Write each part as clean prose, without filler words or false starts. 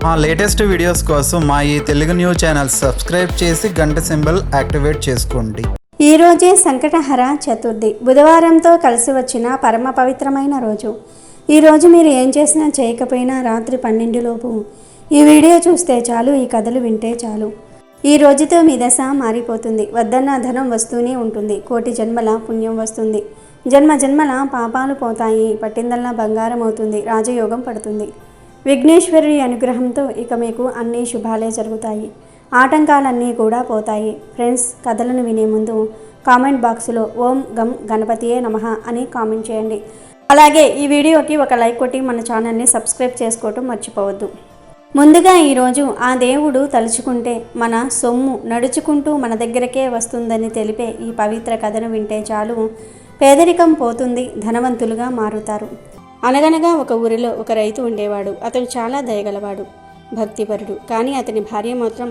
మా latest videos కోసం మా ఈ తెలుగు న్యూస్ ఛానల్ సబ్స్క్రైబ్ చేసి గంట సింబల్ యాక్టివేట్ చేసుకోండి. ఈ రోజే సంకటహర చతుర్థి, బుధవారంతో కలిసి వచ్చిన పరమ పవిత్రమైన రోజు. ఈ రోజు మీరు ఏం చేసినా చేయకపోయినా రాత్రి 12 లోపు ఈ వీడియో చూస్తే చాలు, ఈ కథలు వింటే చాలు. ఈ రోజుతో మీ దశ మారిపోతుంది. వద్దన్న ధనం వస్తూనే ఉంటుంది. కోటి జన్మల పుణ్యం వస్తుంది. జన్మ జన్మల పాపాలు పోతాయి. పట్టిందల్లా బంగారం అవుతుంది. రాజయోగం పడుతుంది. విఘ్నేశ్వరుడి అనుగ్రహంతో ఇక మీకు అన్ని శుభాలే జరుగుతాయి. ఆటంకాలన్నీ కూడా పోతాయి. ఫ్రెండ్స్, కథలను వినే ముందు కామెంట్ బాక్స్లో ఓం గం గణపతియే నమః అని కామెంట్ చేయండి. అలాగే ఈ వీడియోకి ఒక లైక్ కొట్టి మన ఛానల్ని సబ్స్క్రైబ్ చేసుకోవటం మర్చిపోవద్దు. ముందుగా ఈరోజు ఆ దేవుడు తలుచుకుంటే మన సొమ్ము నడుచుకుంటూ మన దగ్గరకే వస్తుందని తెలిపే ఈ పవిత్ర కథను వింటే చాలు, పేదరికం పోతుంది, ధనవంతులుగా మారుతారు. అనగనగా ఒక ఊరిలో ఒక రైతు ఉండేవాడు. అతడు చాలా దయగలవాడు, భక్తిపరుడు. కానీ అతని భార్య మాత్రం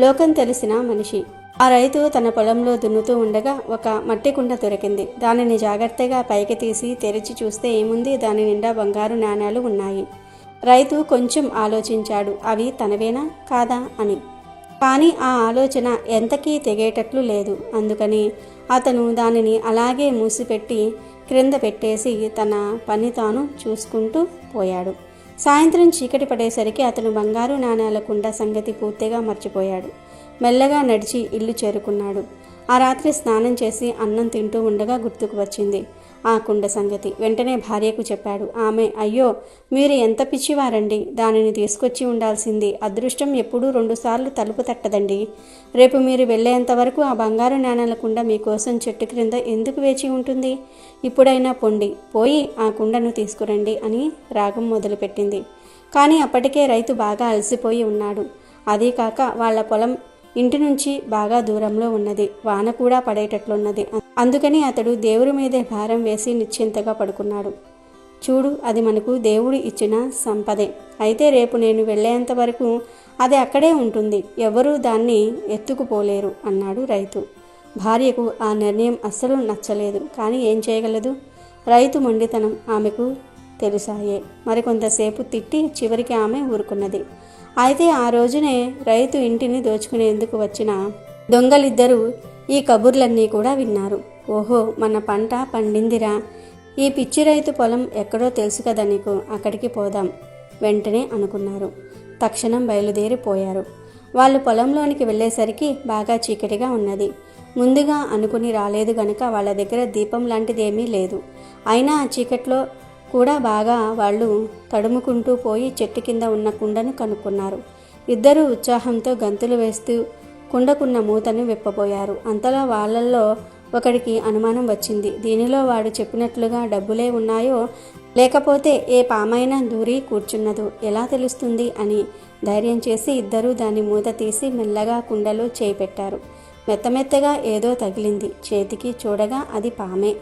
లోకం తెలిసిన మనిషి. ఆ రైతు తన పొలంలో దున్నుతూ ఉండగా ఒక మట్టి కుండ దొరికింది. దానిని జాగ్రత్తగా పైకి తీసి తెరిచి చూస్తే ఏముంది, దాని నిండా బంగారు నాణేలు ఉన్నాయి. రైతు కొంచెం ఆలోచించాడు, అవి తనవేనా కాదా అని. కానీ ఆ ఆలోచన ఎంతకీ తెగేటట్లు లేదు. అందుకని అతను దానిని అలాగే మూసిపెట్టి క్రింద పెట్టేసి తన పని తాను చూసుకుంటూ పోయాడు. సాయంత్రం చీకటి పడేసరికి అతను బంగారు నాణేల కుండ సంగతి పూర్తిగా మర్చిపోయాడు. మెల్లగా నడిచి ఇల్లు చేరుకున్నాడు. ఆ రాత్రి స్నానం చేసి అన్నం తింటూ ఉండగా గుర్తుకు వచ్చింది ఆ కుండ సంగతి. వెంటనే భార్యకు చెప్పాడు. ఆమె, అయ్యో, మీరు ఎంత పిచ్చివారండి, దానిని తీసుకొచ్చి ఉండాల్సింది. అదృష్టం ఎప్పుడూ 2 సార్లు తలుపు తట్టదండి. రేపు మీరు వెళ్ళేంత వరకు ఆ బంగారు నాణేల కుండ మీకోసం చెట్టు క్రింద ఎందుకు వేచి ఉంటుంది? ఇప్పుడైనా పొండి, పోయి ఆ కుండను తీసుకురండి అని రాగం మొదలుపెట్టింది. కానీ అప్పటికే రైతు బాగా అలసిపోయి ఉన్నాడు. అదీ కాక వాళ్ళ పొలం ఇంటి నుంచి బాగా దూరంలో ఉన్నది. వాన కూడా పడేటట్లున్నది. అందుకని అతడు దేవుడి మీదే భారం వేసి నిశ్చింతగా పడుకున్నాడు. చూడు, అది మనకు దేవుడు ఇచ్చిన సంపదే. అయితే రేపు నేను వెళ్ళేంత వరకు అది అక్కడే ఉంటుంది. ఎవరూ దాన్ని ఎత్తుకుపోలేరు అన్నాడు రైతు. భార్యకు ఆ నిర్ణయం అస్సలు నచ్చలేదు. కానీ ఏం చేయగలదు? రైతు మొండితనం ఆమెకు తెలుసాయే. మరికొంతసేపు తిట్టి చివరికి ఆమె ఊరుకున్నది. అయితే ఆ రోజునే రైతు ఇంటిని దోచుకునేందుకు వచ్చిన దొంగలిద్దరూ ఈ కబుర్లన్నీ కూడా విన్నారు. ఓహో, మన పంట పండిందిరా, ఈ పిచ్చి రైతు పొలం ఎక్కడో తెలుసు కదా నీకు, అక్కడికి పోదాం వెంటనే అనుకున్నారు. తక్షణం బయలుదేరిపోయారు. వాళ్ళు పొలంలోనికి వెళ్ళేసరికి బాగా చీకటిగా ఉన్నది. ముందుగా అనుకుని రాలేదు గనుక వాళ్ళ దగ్గర దీపం లాంటిదేమీ లేదు. అయినా ఆ చీకట్లో కూడా బాగా వాళ్ళు తడుముకుంటూ పోయి చెట్టు కింద ఉన్న కుండను కనుక్కున్నారు. ఇద్దరూ ఉత్సాహంతో గంతులు వేస్తూ కుండకున్న మూతను విప్పబోయారు. అంతలో వాళ్ళల్లో ఒకడికి అనుమానం వచ్చింది. దీనిలో వాడు చెప్పినట్లుగా డబ్బులే ఉన్నాయో లేకపోతే ఏ పామైనా దూరి కూర్చున్నదో ఎలా తెలుస్తుంది అని ధైర్యం చేసి ఇద్దరూ దాని మూత తీసి మెల్లగా కుండలో చేయి పెట్టారు. మెత్తమెత్తగా ఏదో తగిలింది చేతికి. చూడగా అది పామే.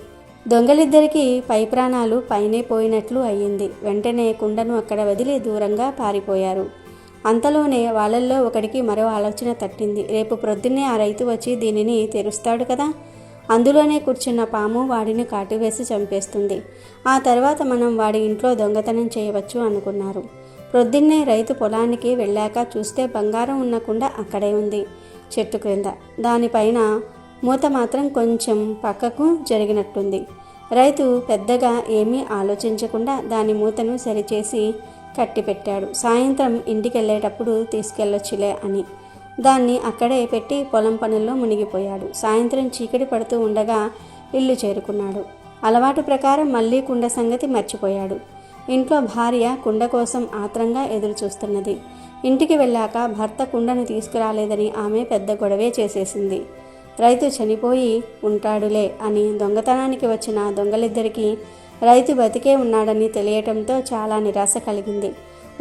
దొంగలిద్దరికీ పై ప్రాణాలు పైనే పోయినట్లు అయ్యింది. వెంటనే కుండను అక్కడ వదిలి దూరంగా పారిపోయారు. అంతలోనే వాళ్ళల్లో ఒకడికి మరో ఆలోచన తట్టింది. రేపు ప్రొద్దున్నే ఆ రైతు వచ్చి దీనిని తెరుస్తాడు కదా, అందులోనే కూర్చున్న పాము వాడిని కాటువేసి చంపేస్తుంది. ఆ తర్వాత మనం వాడి ఇంట్లో దొంగతనం చేయవచ్చు అనుకున్నారు. ప్రొద్దున్నే రైతు పొలానికి వెళ్ళాక చూస్తే బంగారం ఉన్న కుండ అక్కడే ఉంది, చెట్టు క్రింద. దానిపైన మూత మాత్రం కొంచెం పక్కకు జరిగినట్టుంది. రైతు పెద్దగా ఏమీ ఆలోచించకుండా దాని మూతను సరిచేసి కట్టిపెట్టాడు. సాయంత్రం ఇంటికెళ్ళేటప్పుడు తీసుకెళ్ళొచ్చులే అని దాన్ని అక్కడే పెట్టి పొలం పనుల్లో మునిగిపోయాడు. సాయంత్రం చీకటి పడుతూ ఉండగా ఇల్లు చేరుకున్నాడు. అలవాటు ప్రకారం మళ్ళీ కుండ సంగతి మర్చిపోయాడు. ఇంట్లో భార్య కుండ కోసం ఆత్రంగా ఎదురు చూస్తున్నది. ఇంటికి వెళ్ళాక భర్త కుండను తీసుకురాలేదని ఆమె పెద్ద గొడవే చేసేసింది. రైతు చనిపోయి ఉంటాడులే అని దొంగతనానికి వచ్చిన దొంగలిద్దరికీ రైతు బతికే ఉన్నాడని తెలియటంతో చాలా నిరాశ కలిగింది.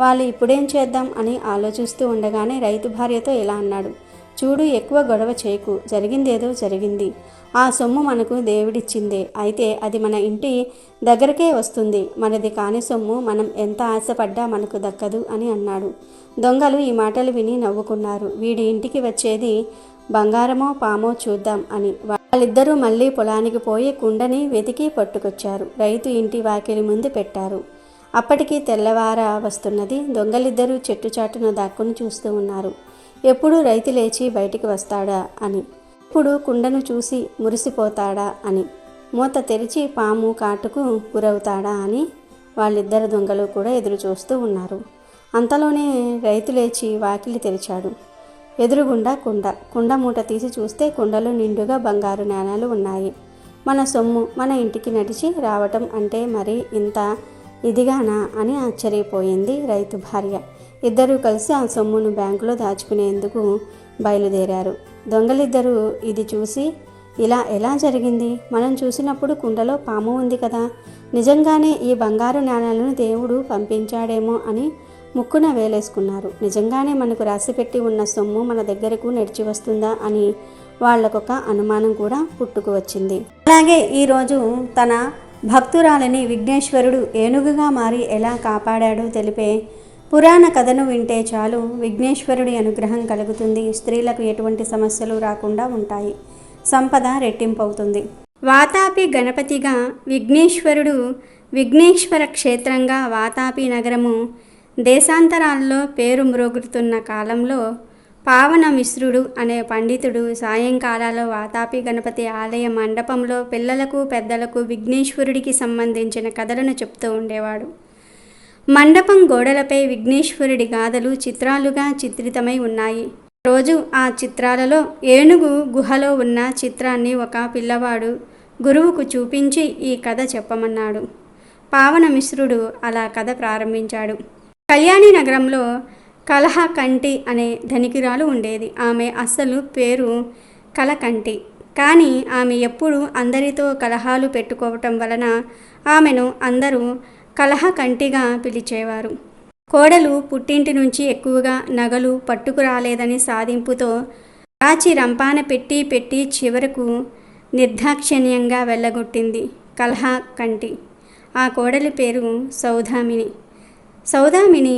వాళ్ళు ఇప్పుడేం చేద్దాం అని ఆలోచిస్తూ ఉండగానే రైతు భార్యతో ఇలా అన్నాడు. చూడు, ఎక్కువ గొడవ చేయకు, జరిగిందేదో జరిగింది. ఆ సొమ్ము మనకు దేవుడిచ్చిందే. అయితే అది మన ఇంటి దగ్గరకే వస్తుంది. మనది కాని సొమ్ము మనం ఎంత ఆశపడ్డా మనకు దక్కదు అని అన్నాడు. దొంగలు ఈ మాటలు విని నవ్వుకున్నారు. వీడి ఇంటికి వచ్చేది బంగారమో పామో చూద్దాం అని వాళ్ళిద్దరూ మళ్ళీ పొలానికి పోయి కుండని వెతికి పట్టుకొచ్చారు. రైతు ఇంటి వాకిలి ముందు పెట్టారు. అప్పటికి తెల్లవార వస్తున్నది. దొంగలిద్దరూ చెట్టు చాటున దాక్కుని చూస్తూ ఉన్నారు. ఎప్పుడు రైతు లేచి బయటికి వస్తాడా అని, ఎప్పుడు కుండను చూసి మురిసిపోతాడా అని, మూత తెరిచి పాము కాటుకు గురవుతాడా అని వాళ్ళిద్దరు దొంగలు కూడా ఎదురు చూస్తూ ఉన్నారు. అంతలోనే రైతు లేచి వాకిలి తెరిచాడు. ఎదురుగుండా కుండ మూట తీసి చూస్తే కుండలో నిండుగా బంగారు నాణాలు ఉన్నాయి. మన సొమ్ము మన ఇంటికి నడిచి రావటం అంటే మరి ఇంత ఇదిగానా అని ఆశ్చర్యపోయింది రైతు భార్య. ఇద్దరూ కలిసి ఆ సొమ్మును బ్యాంకులో దాచుకునేందుకు బయలుదేరారు. దొంగలిద్దరూ ఇది చూసి, ఇలా ఎలా జరిగింది? మనం చూసినప్పుడు కుండలో పాము ఉంది కదా, నిజంగానే ఈ బంగారు నాణాలను దేవుడు పంపించాడేమో అని ముక్కున వేలేసుకున్నారు. నిజంగానే మనకు రాసిపెట్టి ఉన్న సొమ్ము మన దగ్గరకు నడిచి వస్తుందా అని వాళ్లకొక అనుమానం కూడా పుట్టుకు వచ్చింది. అలాగే ఈరోజు తన భక్తురాలని విఘ్నేశ్వరుడు ఏనుగుగా మారి ఎలా కాపాడాడో తెలిపే పురాణ కథను వింటే చాలు విఘ్నేశ్వరుడి అనుగ్రహం కలుగుతుంది. స్త్రీలకు ఎటువంటి సమస్యలు రాకుండా ఉంటాయి. సంపద రెట్టింపవుతుంది. వాతాపి గణపతిగా విఘ్నేశ్వరుడు, విఘ్నేశ్వర క్షేత్రంగా వాతాపి నగరము దేశాంతరాల్లో పేరు మ్రోగుతున్న కాలంలో పావన మిశ్రుడు అనే పండితుడు సాయంకాలాల్లో వాతాపి గణపతి ఆలయ మండపంలో పిల్లలకు పెద్దలకు విఘ్నేశ్వరుడికి సంబంధించిన కథలను చెప్తూ ఉండేవాడు. మండపం గోడలపై విఘ్నేశ్వరుడి గాథలు చిత్రాలుగా చిత్రితమై ఉన్నాయి. రోజు ఆ చిత్రాలలో ఏనుగు గుహలో ఉన్న చిత్రాన్ని ఒక పిల్లవాడు గురువుకు చూపించి ఈ కథ చెప్పమన్నాడు. పావన మిశ్రుడు అలా కథ ప్రారంభించాడు. కళ్యాణి నగరంలో కలహకంటి అనే ధనికురాలు ఉండేది. ఆమె అసలు పేరు కలకంటి. కానీ ఆమె ఎప్పుడూ అందరితో కలహాలు పెట్టుకోవటం వలన ఆమెను అందరూ కలహకంటిగా పిలిచేవారు. కోడలు పుట్టింటి నుంచి ఎక్కువగా నగలు పట్టుకురాలేదని సాధింపుతో రాచి రంపాన పెట్టి చివరకు నిర్దాక్షిణ్యంగా వెళ్ళగొట్టింది కలహకంటి. ఆ కోడలి పేరు సౌదామిని. సౌదామిని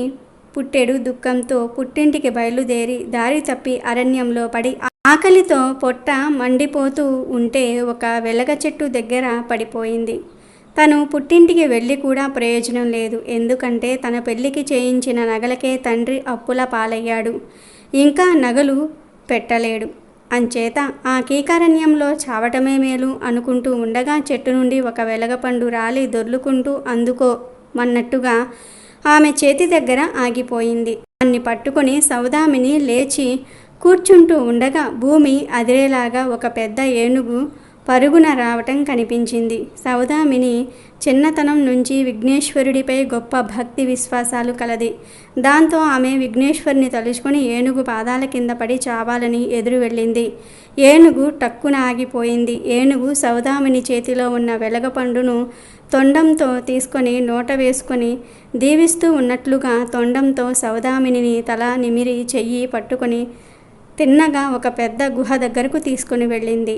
పుట్టెడు దుఃఖంతో పుట్టింటికి బయలుదేరి దారి తప్పి అరణ్యంలో పడి ఆకలితో పొట్ట మండిపోతూ ఉంటే ఒక వెలగ చెట్టు దగ్గర పడిపోయింది. తను పుట్టింటికి వెళ్ళి కూడా ప్రయోజనం లేదు. ఎందుకంటే తన పెళ్లికి చేయించిన నగలకే తండ్రి అప్పుల పాలయ్యాడు. ఇంకా నగలు పెట్టలేడు. అంచేత ఆ కీకారణ్యంలో చావటమే మేలు అనుకుంటూ ఉండగా చెట్టు నుండి ఒక వెలగపండు రాలి దొర్లుకుంటూ అందుకోమన్నట్టుగా ఆమె చేతి దగ్గర ఆగిపోయింది. దాన్ని పట్టుకొని సౌదామిని లేచి కూర్చుంటూ ఉండగా భూమి అదిరేలాగా ఒక పెద్ద ఏనుగు పరుగున రావటం కనిపించింది. సౌదామిని చిన్నతనం నుంచి విఘ్నేశ్వరుడిపై గొప్ప భక్తి విశ్వాసాలు కలది. దాంతో ఆమె విఘ్నేశ్వరుని తలుచుకొని ఏనుగు పాదాల కింద పడి చావాలని ఎదురు వెళ్ళింది. ఏనుగు టక్కున ఆగిపోయింది. ఏనుగు సౌదామిని చేతిలో ఉన్న వెలగపండును తొండంతో తీసుకొని నోట వేసుకొని దీవిస్తూ ఉన్నట్లుగా తొండంతో సౌదామిని తల నిమిరి చెయ్యి పట్టుకొని తిన్నగా ఒక పెద్ద గుహ దగ్గరకు తీసుకొని వెళ్ళింది.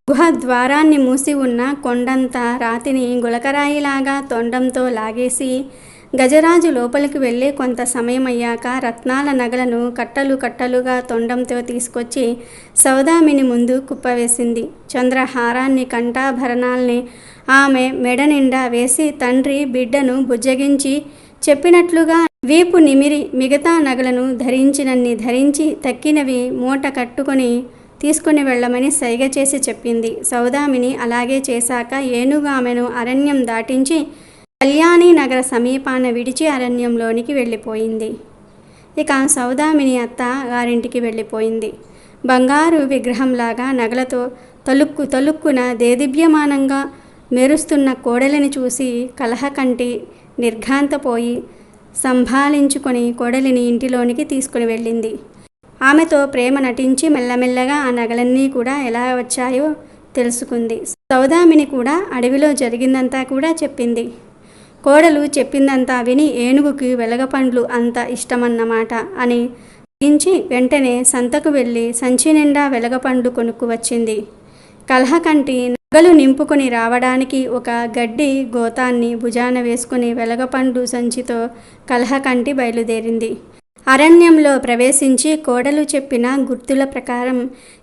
గుహ ద్వారాన్ని మూసి ఉన్న కొండంత రాతిని గులకరాయిలాగా తొండంతో లాగేసి గజరాజు లోపలికి వెళ్ళి కొంత సమయం అయ్యాక రత్నాల నగలను కట్టలు కట్టలుగా తొండంతో తీసుకొచ్చి సౌదామిని ముందు కుప్పవేసింది. చంద్రహారాన్ని కంఠాభరణాల్ని ఆమె మెడ నిండా వేసి తండ్రి బిడ్డను బుజ్జగించి చెప్పినట్లుగా వీపు నిమిరి మిగతా నగలను ధరించినన్ని ధరించి తక్కినవి మూట కట్టుకొని తీసుకుని వెళ్ళమని సైగ చేసి చెప్పింది. సౌదామిని అలాగే చేశాక ఏనుగు ఆమెను అరణ్యం దాటించి కళ్యాణి నగర సమీపాన విడిచి అరణ్యంలోనికి వెళ్ళిపోయింది. ఇక సౌదామిని అత్త గారింటికి వెళ్ళిపోయింది. బంగారు విగ్రహంలాగా నగలతో తలుక్కున దేదీప్యమానంగా మెరుస్తున్న కోడలిని చూసి కలహకంటి నిర్ఘాంతపోయి సంభాళించుకొని కోడలిని ఇంటిలోనికి తీసుకుని వెళ్ళింది. ఆమెతో ప్రేమ నటించి మెల్లమెల్లగా ఆ నగలన్నీ కూడా ఎలా వచ్చాయో తెలుసుకుంది. సౌదామిని కూడా అడవిలో జరిగిందంతా కూడా చెప్పింది. కోడలు చెప్పిందంతా విని ఏనుగుకి వెలగపండ్లు అంత ఇష్టమన్నమాట అని గ్రహించి వెంటనే సంతకు వెళ్ళి సంచి నిండా వెలగపండ్లు కొనుక్కు వచ్చింది. కలహకంటి నగలు నింపుకొని రావడానికి ఒక గడ్డి గోతాన్ని భుజాన వేసుకుని వెలగపండ్లు సంచితో కలహకంటి బయలుదేరింది. అరణ్యంలో ప్రవేశించి కోడలు చెప్పిన గుర్తుల ప్రకారం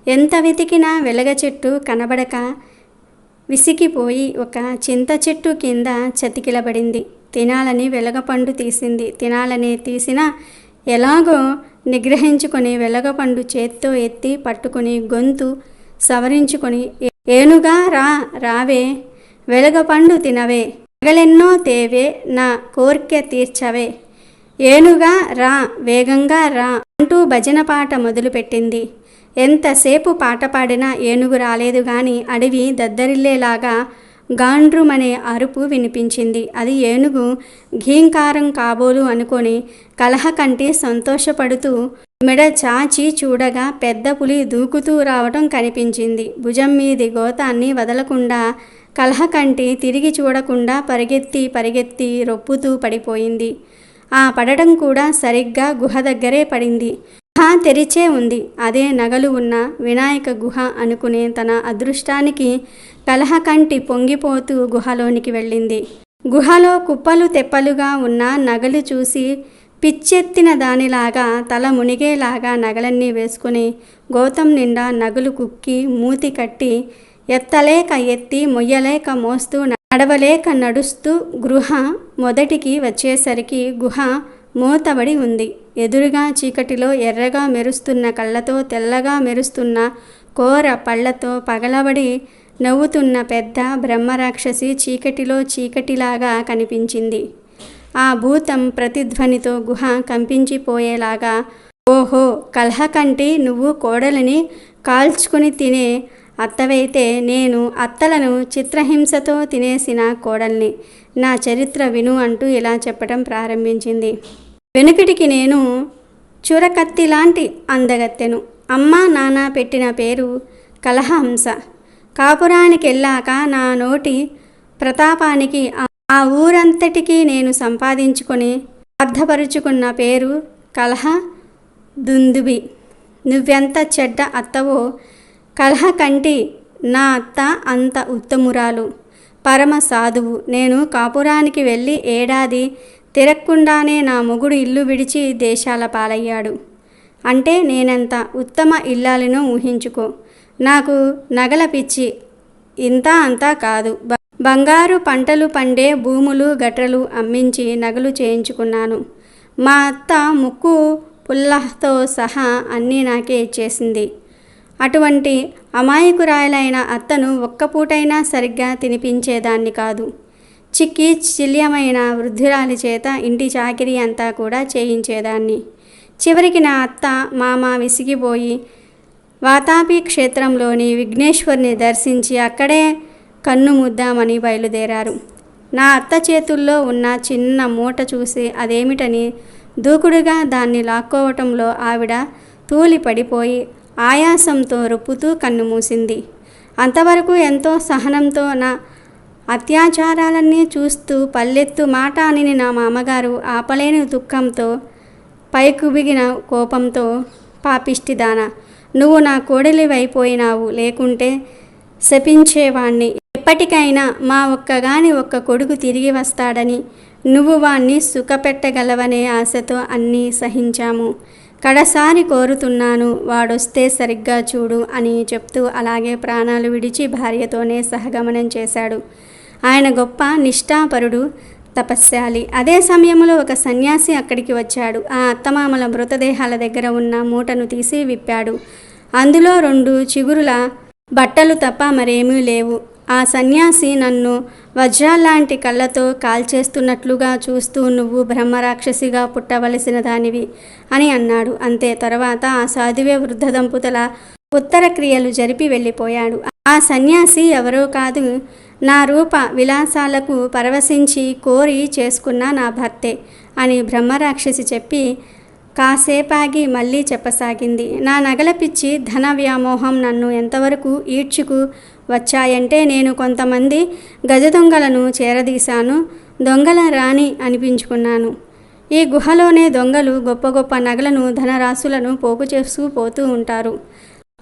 ఎంత వెతికినా వెలగ చెట్టు కనబడక విసిగిపోయి ఒక చింత చెట్టు కింద చతికిలబడింది. తినాలని వెలగపండు తీసింది. తినాలని తీసినా ఎలాగో నిగ్రహించుకొని వెలగపండు చేత్తో ఎత్తి పట్టుకుని గొంతు సవరించుకొని, ఏనుగా రావే, వెలగపండు తినవే, నగలెన్నో తేవే, నా కోర్కె తీర్చవే, ఏనుగా రా, వేగంగా రా అంటూ భజన పాట మొదలుపెట్టింది. ఎంతసేపు పాట పాడినా ఏనుగు రాలేదు గాని అడవి దద్దరిల్లేలాగా గాండ్రుమనే అరుపు వినిపించింది. అది ఏనుగు ఘీంకారం కాబోలు అనుకొని కలహకంటి సంతోషపడుతూ మెడ చాచి చూడగా పెద్ద పులి దూకుతూ రావటం కనిపించింది. భుజం మీది గోతాన్ని వదలకుండా కలహకంటి తిరిగి చూడకుండా పరిగెత్తి రొప్పుతూ పడిపోయింది. ఆ పడటం కూడా సరిగ్గా గుహ దగ్గరే పడింది. గుహ తెరిచే ఉంది. అదే నగలు ఉన్న వినాయక గుహ అనుకునే తన అదృష్టానికి కలహకంటి పొంగిపోతూ గుహలోనికి వెళ్ళింది. గుహలో కుప్పలు తెప్పలుగా ఉన్న నగలు చూసి పిచ్చెత్తిన దానిలాగా తల మునిగేలాగా నగలన్నీ వేసుకుని గోతం నిండా నగలు కుక్కి మూతి కట్టి ఎత్తలేక ఎత్తి మొయ్యలేక మోస్తూ నడవలేక నడుస్తూ గృహ మొదటికి వచ్చేసరికి గుహ మూతబడి ఉంది. ఎదురుగా చీకటిలో ఎర్రగా మెరుస్తున్న కళ్ళతో తెల్లగా మెరుస్తున్న కోర పళ్ళతో పగలబడి నవ్వుతున్న పెద్ద బ్రహ్మరాక్షసి చీకటిలో చీకటిలాగా కనిపించింది. ఆ భూతం ప్రతిధ్వనితో గుహ కంపించిపోయేలాగా, ఓహో కలహకంటి, నువ్వు కోడలని కాల్చుకుని తినే అత్తవైతే నేను అత్తలను చిత్రహింసతో తినేసిన కోడల్ని. నా చరిత్ర విను అంటూ ఇలా చెప్పడం ప్రారంభించింది. వెనుకటికి నేను చురకత్తిలాంటి అందగత్తెను. అమ్మ నాన్న పెట్టిన పేరు కలహంస. కాపురానికి వెళ్ళాక నా నోటి ప్రతాపానికి ఆ ఊరంతటికీ నేను సంపాదించుకొని అర్థపరుచుకున్న పేరు కలహ దుందుబి. నువ్వెంత చెడ్డ అత్తవో కలహకంటి, నా అత్త అంత ఉత్తమురాలు, పరమ సాధువు. నేను కాపురానికి వెళ్ళి ఏడాది తిరగకుండానే నా మొగుడు ఇల్లు విడిచి దేశాల పాలయ్యాడు. అంటే నేనెంత ఉత్తమ ఇల్లాలినో ఊహించుకో. నాకు నగల పిచ్చి ఇంత అంతా కాదు. బంగారు పంటలు పండే భూములు గట్రలు అమ్మించి నగలు చేయించుకున్నాను. మా అత్త ముక్కు పుల్లతో సహా అన్నీ నాకే ఇచ్చేసింది. అటువంటి అమాయకురాయలైన అత్తను ఒక్కపూటైనా సరిగ్గా తినిపించేదాన్ని కాదు. చిక్కి చిల్యమైన వృద్ధురాలి చేత ఇంటి చాకిరీ అంతా కూడా చేయించేదాన్ని. చివరికి నా అత్త మామ విసిగిపోయి వాతాపి క్షేత్రంలోని విఘ్నేశ్వరుని దర్శించి అక్కడే కన్ను ముద్దామని బయలుదేరారు. నా అత్త చేతుల్లో ఉన్న చిన్న మూట చూసి అదేమిటని దూకుడుగా దాన్ని లాక్కోవటంలో ఆవిడ తూలి పడిపోయి ఆయాసంతో రొప్పుతూ కన్ను మూసింది. అంతవరకు ఎంతో సహనంతో నా అత్యాచారాలన్నీ చూస్తూ పల్లెత్తు మాట అని నా మామగారు ఆపలేని దుఃఖంతో పైకుబిగిన కోపంతో, పాపిష్టిదానా, నువ్వు నా కోడలివైపోయినావు, లేకుంటే శపించేవాణ్ణి. ఎప్పటికైనా మా ఒక్క కొడుకు తిరిగి వస్తాడని, నువ్వు వాణ్ణి సుఖపెట్టగలవనే ఆశతో అన్నీ సహించాము. కడసారి కోరుతున్నాను, వాడొస్తే సరిగ్గా చూడు అని చెప్తూ అలాగే ప్రాణాలు విడిచి భార్యతోనే సహగమనం చేశాడు. ఆయన గొప్ప నిష్ఠాపరుడు, తపస్శాలి. అదే సమయంలో ఒక సన్యాసి అక్కడికి వచ్చాడు. ఆ అత్తమామల మృతదేహాల దగ్గర ఉన్న మూటను తీసి విప్పాడు. అందులో 2 చిగురుల బట్టలు తప్ప మరేమీ లేవు. ఆ సన్యాసి నన్ను వజ్రాల్లాంటి కళ్ళతో కాల్చేస్తున్నట్లుగా చూస్తూ, నువ్వు బ్రహ్మరాక్షసిగా పుట్టవలసిన దానివి అని అన్నాడు. అంతే. తర్వాత ఆ సాధువే వృద్ధ దంపతుల ఉత్తర క్రియలు జరిపి వెళ్ళిపోయాడు. ఆ సన్యాసి ఎవరో కాదు, నా రూప విలాసాలకు పరవశించి కోరి చేసుకున్న నా భర్తే అని బ్రహ్మరాక్షసి చెప్పి కాసేపాగి మళ్ళీ చెప్పసాగింది. నా నగల పిచ్చి, ధన వ్యామోహం నన్ను ఎంతవరకు ఈడ్చుకు వచ్చాయంటే నేను కొంతమంది గజ దొంగలను చేరదీశాను. దొంగల రాణి అనిపించుకున్నాను. ఈ గుహలోనే దొంగలు గొప్ప గొప్ప నగలను, ధనరాశులను పోగు చేసుకుపోతూ ఉంటారు.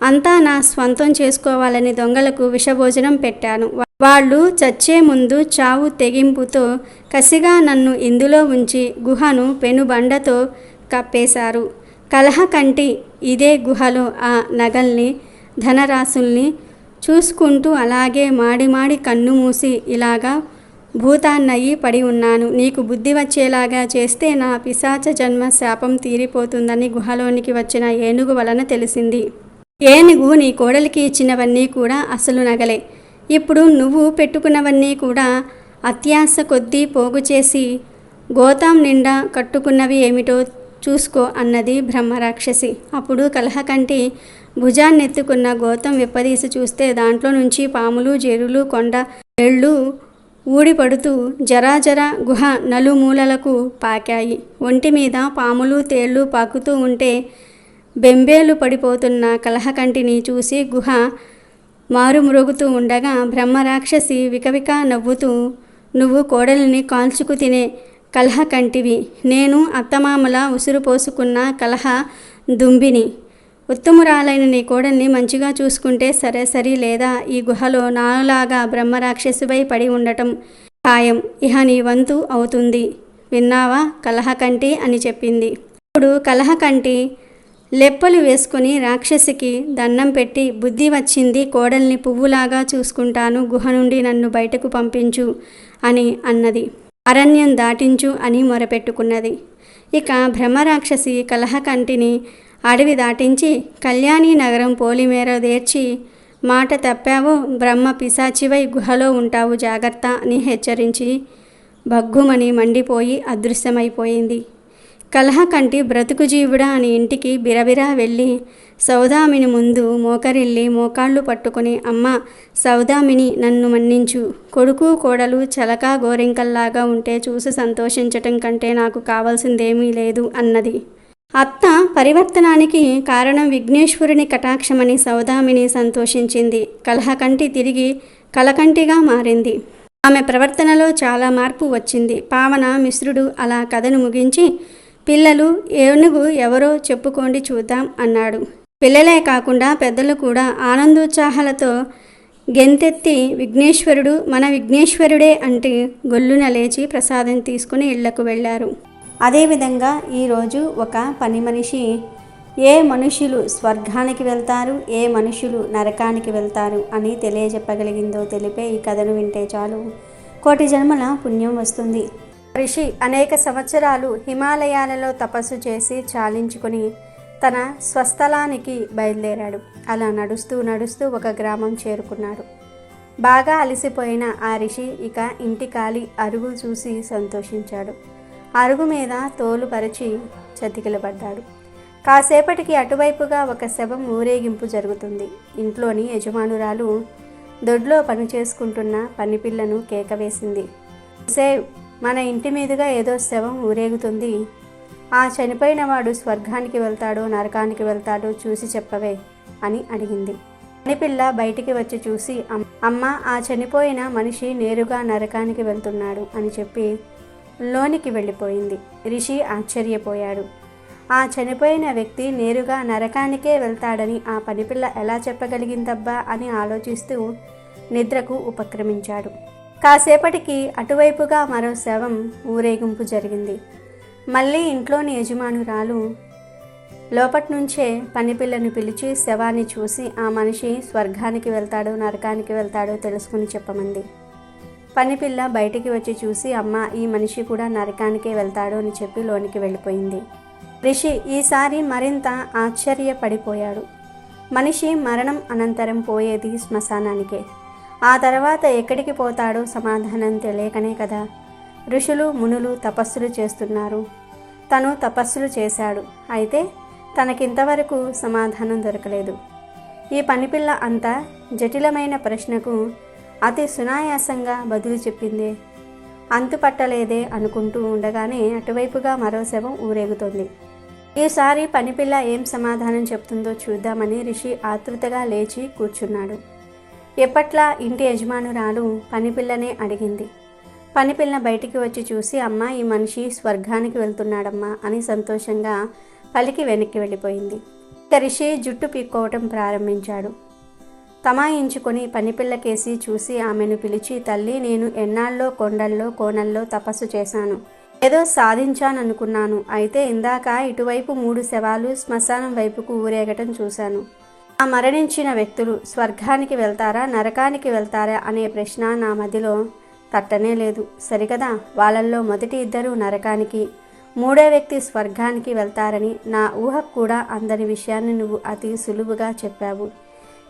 అంతా నా స్వంతం చేసుకోవాలని దొంగలకు విషభోజనం పెట్టాను. వాళ్ళు చచ్చే ముందు చావు తెగింపుతో కసిగా నన్ను ఇందులో ఉంచి గుహను పెనుబండతో కప్పేశారు. కలహకంటి ఇదే గుహలో ఆ నగల్ని, ధనరాశుల్ని చూసుకుంటూ అలాగే మాడి కన్ను మూసి ఇలాగా భూతాన్నయి పడి ఉన్నాను. నీకు బుద్ధి వచ్చేలాగా చేస్తే నా పిశాచ జన్మ శాపం తీరిపోతుందని గుహలోనికి వచ్చిన ఏనుగు వలన తెలిసింది. ఏనుగు నీ కోడలికి ఇచ్చినవన్నీ కూడా అసలు నగలే. ఇప్పుడు నువ్వు పెట్టుకున్నవన్నీ కూడా అత్యాశ కొద్దీ పోగు చేసి గోతాం నిండా కట్టుకున్నవి ఏమిటో చూసుకో అన్నది బ్రహ్మరాక్షసి. అప్పుడు కలహకంటి భుజాన్నెత్తుకున్న గోతం విప్పదీసి చూస్తే దాంట్లో నుంచి పాములు, జెరులు, కొండ ఏళ్ళు ఊడిపడుతూ జరాజర గుహ నలుమూలలకు పాకాయి. ఒంటి మీద పాములు, తేళ్లు పాకుతూ ఉంటే బెంబేలు పడిపోతున్న కలహకంటిని చూసి గుహ మారుమ్రోగుతూ ఉండగా బ్రహ్మరాక్షసి వికవిక నవ్వుతూ, నువ్వు కోడలిని కాల్చుకు తినే కలహకంటివి, నేను అత్తమామల ఉసురు పోసుకున్న కలహ దుంబిని. ఉత్తమురాలైన నీ కోడల్ని మంచిగా చూసుకుంటే సరే లేదా ఈ గుహలో నాలాగా బ్రహ్మరాక్షసుపై పడి ఉండటం ఖాయం. ఇహ నీ వంతు అవుతుంది. విన్నావా కలహకంటి అని చెప్పింది. ఇప్పుడు కలహకంటి లెప్పలు వేసుకుని రాక్షసికి దండం పెట్టి, బుద్ధి వచ్చింది, కోడల్ని పువ్వులాగా చూసుకుంటాను, గుహ నుండి నన్ను బయటకు పంపించు అని అన్నది. అరణ్యం దాటించు అని మొరపెట్టుకున్నది. ఇక బ్రహ్మరాక్షసి కలహకంటిని అడవి దాటించి కళ్యాణి నగరం పోలిమేర దేర్చి, మాట తప్పావో బ్రహ్మ పిశాచివై గుహలో ఉంటావు జాగ్రత్త అని హెచ్చరించి భగ్గుమని మండిపోయి అదృశ్యమైపోయింది. కలహకంటి బ్రతుకు జీవుడా అని ఇంటికి బిరబిరా వెళ్ళి సౌదామిని ముందు మోకరిల్లి మోకాళ్ళు పట్టుకుని, అమ్మ సౌదామిని నన్ను మన్నించు, కొడుకు కోడలు చలకా గోరింకల్లాగా ఉంటే చూసి సంతోషించటం కంటే నాకు కావాల్సిందేమీ లేదు అన్నది. అత్త పరివర్తనానికి కారణం విఘ్నేశ్వరుని కటాక్షమని సౌదామిని సంతోషించింది. కలహకంటి తిరిగి కలకంటిగా మారింది. ఆమె ప్రవర్తనలో చాలా మార్పు వచ్చింది. పావన మిశ్రుడు అలా కథను ముగించి, పిల్లలు ఏనుగు ఎవరో చెప్పుకోండి చూద్దాం అన్నాడు. పిల్లలే కాకుండా పెద్దలు కూడా ఆనందోత్సాహాలతో గెంతెత్తి విఘ్నేశ్వరుడు మన విఘ్నేశ్వరుడే అంటే గొల్లున లేచి ప్రసాదం తీసుకుని ఇళ్లకు వెళ్ళారు. అదేవిధంగా ఈరోజు ఒక పని మనిషి ఏ మనుషులు స్వర్గానికి వెళ్తారు, ఏ మనుషులు నరకానికి వెళ్తారు అని తెలియజెప్పగలిగిందో తెలిపే ఈ కథను వింటే చాలు కోటి జన్మల పుణ్యం వస్తుంది. ఋషి అనేక సంవత్సరాలు హిమాలయాలలో తపస్సు చేసి చాలించుకుని తన స్వస్థలానికి బయలుదేరాడు. అలా నడుస్తూ ఒక గ్రామం చేరుకున్నాడు. బాగా అలసిపోయిన ఆ ఋషి ఇక ఇంటి ఖాళీ అరుగు చూసి సంతోషించాడు. అరుగు మీద తోలు పరిచి చతికిలబడ్డాడు. కాసేపటికి అటువైపుగా ఒక శవం ఊరేగింపు జరుగుతుంది. ఇంట్లోని యజమానురాలు దొడ్లో పని చేసుకుంటున్న పనిపిల్లను కేక వేసింది. సేవ్, మన ఇంటి మీదుగా ఏదో శవం ఊరేగుతుంది. ఆ చనిపోయిన వాడు స్వర్గానికి వెళ్తాడో నరకానికి వెళ్తాడో చూసి చెప్పవే అని అడిగింది. పనిపిల్ల బయటికి వచ్చి చూసి, అమ్మ ఆ చనిపోయిన మనిషి నేరుగా నరకానికి వెళ్తున్నాడు అని చెప్పి లోనికి వెళ్ళిపోయింది. రిషి ఆశ్చర్యపోయాడు. ఆ చనిపోయిన వ్యక్తి నేరుగా నరకానికే వెళ్తాడని ఆ పనిపిల్ల ఎలా చెప్పగలిగిందబ్బా అని ఆలోచిస్తూ నిద్రకు ఉపక్రమించాడు. కాసేపటికి అటువైపుగా మరో శవం ఊరేగింపు జరిగింది. మళ్ళీ ఇంట్లోని యజమానురాలు లోపటి నుంచే పనిపిల్లను పిలిచి శవాన్ని చూసి ఆ మనిషి స్వర్గానికి వెళ్తాడో నరకానికి వెళ్తాడో తెలుసుకుని చెప్పమంది. పనిపిల్ల బయటికి వచ్చి చూసి, అమ్మ ఈ మనిషి కూడా నరకానికే వెళ్తాడు అని చెప్పి లోనికి వెళ్ళిపోయింది. రిషి ఈసారి మరింత ఆశ్చర్యపడిపోయాడు. మనిషి మరణం అనంతరం పోయేది శ్మశానానికే. ఆ తర్వాత ఎక్కడికి పోతాడో సమాధానం తెలియకనే కదా ఋషులు మునులు తపస్సులు చేస్తున్నారు. తను తపస్సులు చేశాడు, అయితే తనకింతవరకు సమాధానం దొరకలేదు. ఈ పనిపిల్ల అంత జటిలమైన ప్రశ్నకు అతి సునాయాసంగా బదులు చెప్పిందే. అంతుపట్టలేదే అనుకుంటూ ఉండగానే అటువైపుగా మరో శవం ఊరేగుతోంది. ఈసారి పనిపిల్ల ఏం సమాధానం చెప్తుందో చూద్దామని రిషి ఆతృతగా లేచి కూర్చున్నాడు. ఎప్పట్లా ఇంటి యజమానురాలు పనిపిల్లనే అడిగింది. పనిపిల్ల బయటికి వచ్చి చూసి, అమ్మ ఈ మనిషి స్వర్గానికి వెళ్తున్నాడమ్మా అని సంతోషంగా పలికి వెనక్కి వెళ్ళిపోయింది. ఇక రిషి జుట్టు పీక్కోవటం ప్రారంభించాడు. తమాయించుకొని పనిపిల్లకేసి చూసి ఆమెను పిలిచి, తల్లి నేను ఎన్నాళ్ళలో కొండల్లో కోనల్లో తపస్సు చేశాను, ఏదో సాధించాననుకున్నాను. అయితే ఇందాక ఇటువైపు 3 శవాలు శ్మశానం వైపుకు ఊరేగటం చూశాను. ఆ మరణించిన వ్యక్తులు స్వర్గానికి వెళ్తారా నరకానికి వెళ్తారా అనే ప్రశ్న నా మదిలో తట్టనే లేదు సరికదా. వాళ్ళల్లో మొదటి ఇద్దరు నరకానికి, మూడో వ్యక్తి స్వర్గానికి వెళ్తారని నా ఊహకు కూడా అందని విషయాన్ని నువ్వు అతి సులువుగా చెప్పావు.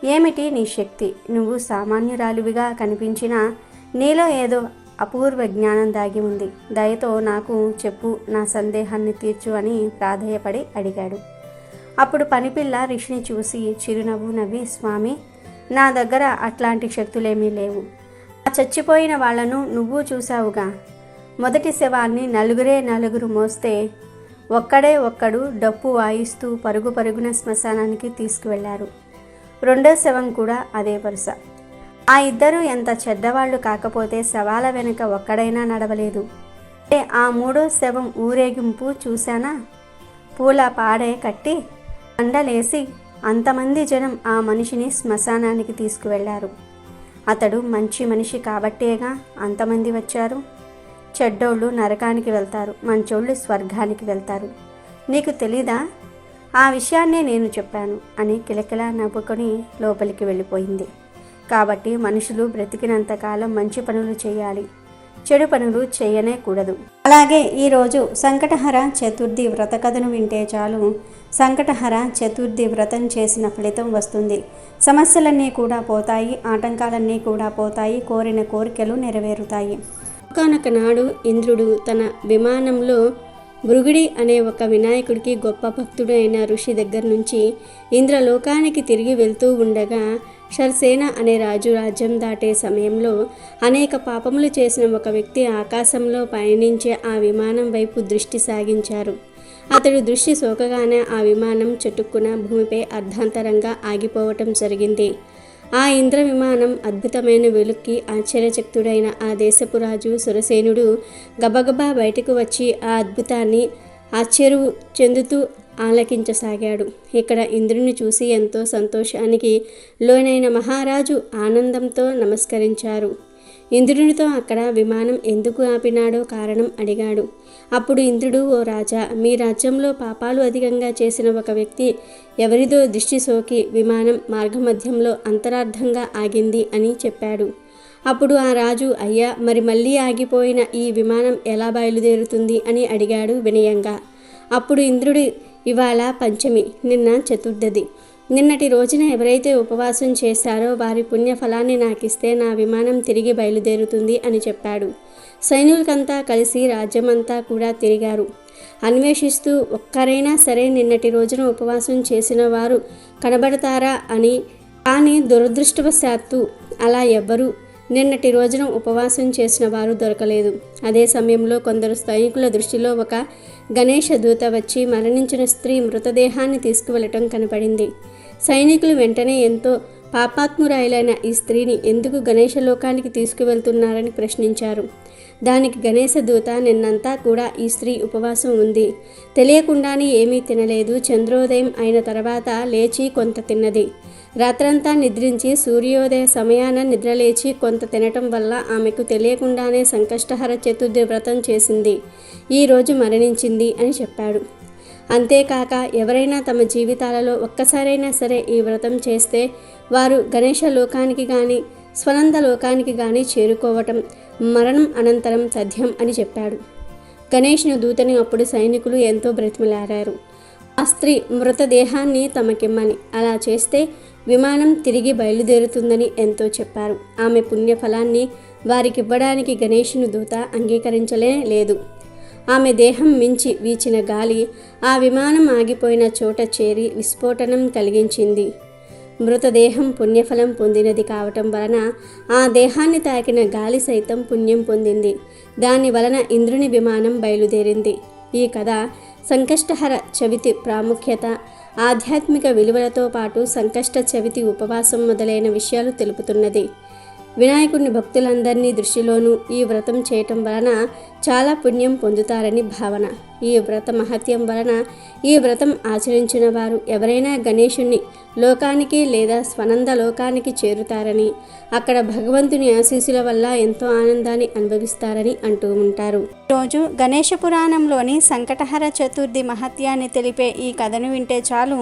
ఏమిటి నీ శక్తి? నువ్వు సామాన్యురాలివిగా కనిపించినా నీలో ఏదో అపూర్వ జ్ఞానం దాగి ఉంది. దయతో నాకు చెప్పు, నా సందేహాన్ని తీర్చు అని ప్రాధేయపడి అడిగాడు. అప్పుడు పనిపిల్ల రిషిని చూసి చిరునవ్వు నవ్వి, స్వామి, నా దగ్గర అట్లాంటి శక్తులేమీ లేవు. ఆ చచ్చిపోయిన వాళ్లను నువ్వు చూశావుగా. మొదటి శవాన్ని నలుగురు మోస్తే ఒక్కడు డప్పు వాయిస్తూ పరుగు పరుగున శ్మశానానికి తీసుకువెళ్లారు. రెండో శవం కూడా అదే వరుస. ఆ ఇద్దరు ఎంత చెడ్డవాళ్లు కాకపోతే శవాల వెనుక ఒక్కడైనా నడవలేదు. ఆ మూడో శవం ఊరేగింపు చూశానా? పూల పాడే కట్టి అండలేసి అంతమంది జనం ఆ మనిషిని శ్మశానానికి తీసుకువెళ్లారు. అతడు మంచి మనిషి కాబట్టేగా అంతమంది వచ్చారు. చెడ్డోళ్ళు నరకానికి వెళ్తారు, మంచోళ్ళు స్వర్గానికి వెళ్తారు. నీకు తెలీదా? ఆ విషయాన్నే నేను చెప్పాను అని కిలకిలా నవ్వుకొని లోపలికి వెళ్ళిపోయింది. కాబట్టి మనుషులు బ్రతికినంతకాలం మంచి పనులు చేయాలి, చెడు పనులు చేయనే కూడదు. అలాగే ఈరోజు సంకటహర చతుర్థి వ్రత కథను వింటే చాలు సంకటహర చతుర్థి వ్రతం చేసిన ఫలితం వస్తుంది. సమస్యలన్నీ కూడా పోతాయి, ఆటంకాలన్నీ కూడా పోతాయి, కోరిన కోరికలు నెరవేరుతాయి. ఒకానొక నాడు ఇంద్రుడు తన విమానంలో భృగుడి అనే ఒక వినాయకుడికి గొప్ప భక్తుడు అయిన ఋషి దగ్గర నుంచి ఇంద్రలోకానికి తిరిగి వెళ్తూ ఉండగా షర్సేన అనే రాజు రాజ్యం దాటే సమయంలో అనేక పాపములు చేసిన ఒక వ్యక్తి ఆకాశంలో పయనించే ఆ విమానం వైపు దృష్టి సాగించారు. అతడు దృష్టి సోకగానే ఆ విమానం చటుక్కున భూమిపై అర్ధాంతరంగా ఆగిపోవటం జరిగింది. ఆ ఇంద్ర విమానం అద్భుతమైన వెలుక్కి ఆశ్చర్యచక్తుడైన ఆ దేశపు రాజు సురసేనుడు గబగబా బయటకు వచ్చి ఆ అద్భుతాన్ని ఆశ్చర్య చెందుతూ ఆలకించసాగాడు. ఇక్కడ ఇంద్రుని చూసి ఎంతో సంతోషానికి లోనైన మహారాజు ఆనందంతో నమస్కరించారు. ఇంద్రునితో అక్కడ విమానం ఎందుకు ఆపినాడో కారణం అడిగాడు. అప్పుడు ఇంద్రుడు, ఓ రాజా, మీ రాజ్యంలో పాపాలు అధికంగా చేసిన ఒక వ్యక్తి ఎవరిదో దృష్టి సోకి విమానం మార్గమధ్యంలో అంతరార్థంగా ఆగింది అని చెప్పాడు. అప్పుడు ఆ రాజు, అయ్యా, మరి మళ్ళీ ఆగిపోయిన ఈ విమానం ఎలా బయలుదేరుతుంది అని అడిగాడు వినయంగా. అప్పుడు ఇంద్రుడు, ఇవాళ పంచమి, నిన్న చతుర్థది. నిన్నటి రోజున ఎవరైతే ఉపవాసం చేశారో వారి పుణ్యఫలాన్ని నాకిస్తే నా విమానం తిరిగి బయలుదేరుతుంది అని చెప్పాడు. సైనికులంతా కలిసి రాజ్యమంతా కూడా తిరిగారు. అన్వేషిస్తూ ఒక్కరైనా సరే నిన్నటి రోజున ఉపవాసం చేసిన వారు కనబడతారా అని. కానీ దురదృష్టవశాత్తు అలా ఎవ్వరూ నిన్నటి రోజున ఉపవాసం చేసిన వారు దొరకలేదు. అదే సమయంలో కొందరు సైనికుల దృష్టిలో ఒక గణేష దూత వచ్చి మరణించిన స్త్రీ మృతదేహాన్ని తీసుకువెళ్ళటం కనపడింది. సైనికులు వెంటనే ఎంతో పాపాత్మురాయిలైన ఈ స్త్రీని ఎందుకు గణేష లోకానికి తీసుకువెళ్తున్నారని ప్రశ్నించారు. దానికి గణేశ దూత, నిన్నంతా కూడా ఈ స్త్రీ ఉపవాసం ఉంది, తెలియకుండానే ఏమీ తినలేదు, చంద్రోదయం అయిన తర్వాత లేచి కొంత తిన్నది, రాత్రంతా నిద్రించి సూర్యోదయ సమయాన నిద్రలేచి కొంత తినటం వల్ల ఆమెకు తెలియకుండానే సంకష్టహర చతుర్థి వ్రతం చేసింది, ఈరోజు మరణించింది అని చెప్పాడు. అంతేకాక ఎవరైనా తమ జీవితాలలో ఒక్కసారైనా సరే ఈ వ్రతం చేస్తే వారు గణేష లోకానికి కానీ స్వనంద లోకానికి కానీ చేరుకోవటం మరణం అనంతరం తథ్యం అని చెప్పాడు. గణేష్ను దూతని అప్పుడు సైనికులు ఎంతో బ్రతిమలాడారు ఆ స్త్రీ మృతదేహాన్ని తమకిమ్మని. అలా చేస్తే విమానం తిరిగి బయలుదేరుతుందని ఎంతో చెప్పారు. ఆమె పుణ్యఫలాన్ని వారికివ్వడానికి గణేష్ను దూత అంగీకరించలే లేదు. ఆమె దేహం మించి వీచిన గాలి ఆ విమానం ఆగిపోయిన చోట చేరి విస్ఫోటనం కలిగించింది. మృతదేహం పుణ్యఫలం పొందినది కావటం వలన ఆ దేహాన్ని తాకిన గాలి సైతం పుణ్యం పొందింది. దాని వలన ఇంద్రుని విమానం బయలుదేరింది. ఈ కథ సంకష్టహర చవితి ప్రాముఖ్యత, ఆధ్యాత్మిక విలువలతో పాటు సంకష్ట చవితి ఉపవాసం మొదలైన విషయాలు తెలుపుతున్నది. వినాయకుడిని భక్తులందరినీ దృష్టిలోనూ ఈ వ్రతం చేయటం వలన చాలా పుణ్యం పొందుతారని భావన. ఈ వ్రత మహత్యం వలన ఈ వ్రతం ఆచరించిన వారు ఎవరైనా గణేశుణ్ణి లోకానికి లేదా స్వనంద లోకానికి చేరుతారని, అక్కడ భగవంతుని ఆశీస్సుల వల్ల ఎంతో ఆనందాన్ని అనుభవిస్తారని అంటూ ఉంటారు. రోజు గణేష పురాణంలోని సంకటహర చతుర్థి మహత్యాన్ని తెలిపే ఈ కథను వింటే చాలు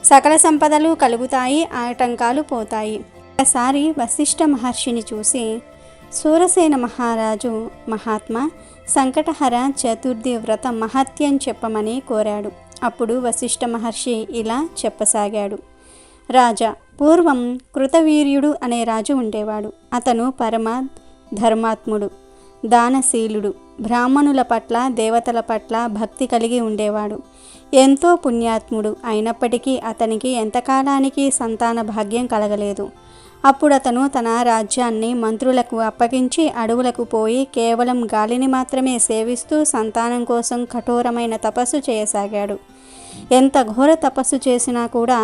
సకల సంపదలు కలుగుతాయి, ఆటంకాలు పోతాయి. ఒకసారి వశిష్ఠ మహర్షిని చూసి, సూరసేన మహారాజు మహాత్మా సంకటహర చతుర్థి వ్రత మహత్యం చెప్పమని కోరాడు. అప్పుడు వశిష్ఠ మహర్షి ఇలా చెప్పసాగాడు. రాజా, పూర్వం కృతవీర్యుడు అనే రాజు ఉండేవాడు. అతను పరమ ధర్మాత్ముడు, దానశీలుడు, బ్రాహ్మణుల పట్ల దేవతల పట్ల భక్తి కలిగి ఉండేవాడు. ఎంతో పుణ్యాత్ముడు. అయినప్పటికీ అతనికి ఎంతకాలానికి సంతాన భాగ్యం కలగలేదు. అప్పుడు అతను తన రాజ్యాన్ని మంత్రులకు అప్పగించి అడవులకు పోయి కేవలం గాలిని మాత్రమే సేవిస్తూ సంతానం కోసం కఠోరమైన తపస్సు చేయసాగాడు. ఎంత ఘోర తపస్సు చేసినా కూడా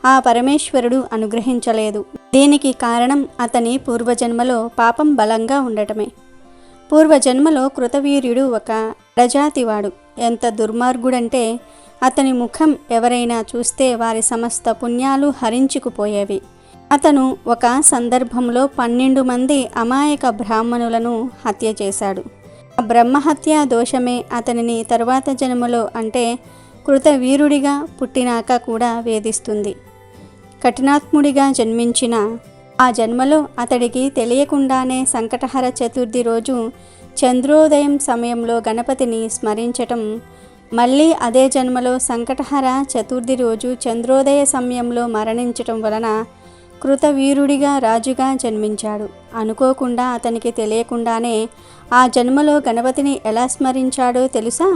ఆ పరమేశ్వరుడు అనుగ్రహించలేదు. దీనికి కారణం అతని పూర్వజన్మలో పాపం బలంగా ఉండటమే. పూర్వజన్మలో కృతవీర్యుడు ఒక ప్రజాతివాడు. ఎంత దుర్మార్గుడంటే అతని ముఖం ఎవరైనా చూస్తే వారి సమస్త పుణ్యాలు హరించుకుపోయేవి. అతను ఒక సందర్భంలో 12 మంది అమాయక బ్రాహ్మణులను హత్య చేశాడు. ఆ బ్రహ్మహత్య దోషమే అతనిని తరువాత జన్మలో అంటే కృతవీరుడిగా పుట్టినాక కూడా వేధిస్తుంది. కఠినాత్ముడిగా జన్మించిన ఆ జన్మలో అతడికి తెలియకుండానే సంకటహర చతుర్థి రోజు చంద్రోదయం సమయంలో గణపతిని స్మరించటం, మళ్ళీ అదే జన్మలో సంకటహర చతుర్థి రోజు చంద్రోదయ సమయంలో మరణించటం వలన కృతవీరుడిగా రాజుగా జన్మించాడు. అనుకోకుండా అతనికి తెలియకుండానే ఆ జన్మలో గణపతిని ఎలా స్మరించాడో తెలుసా?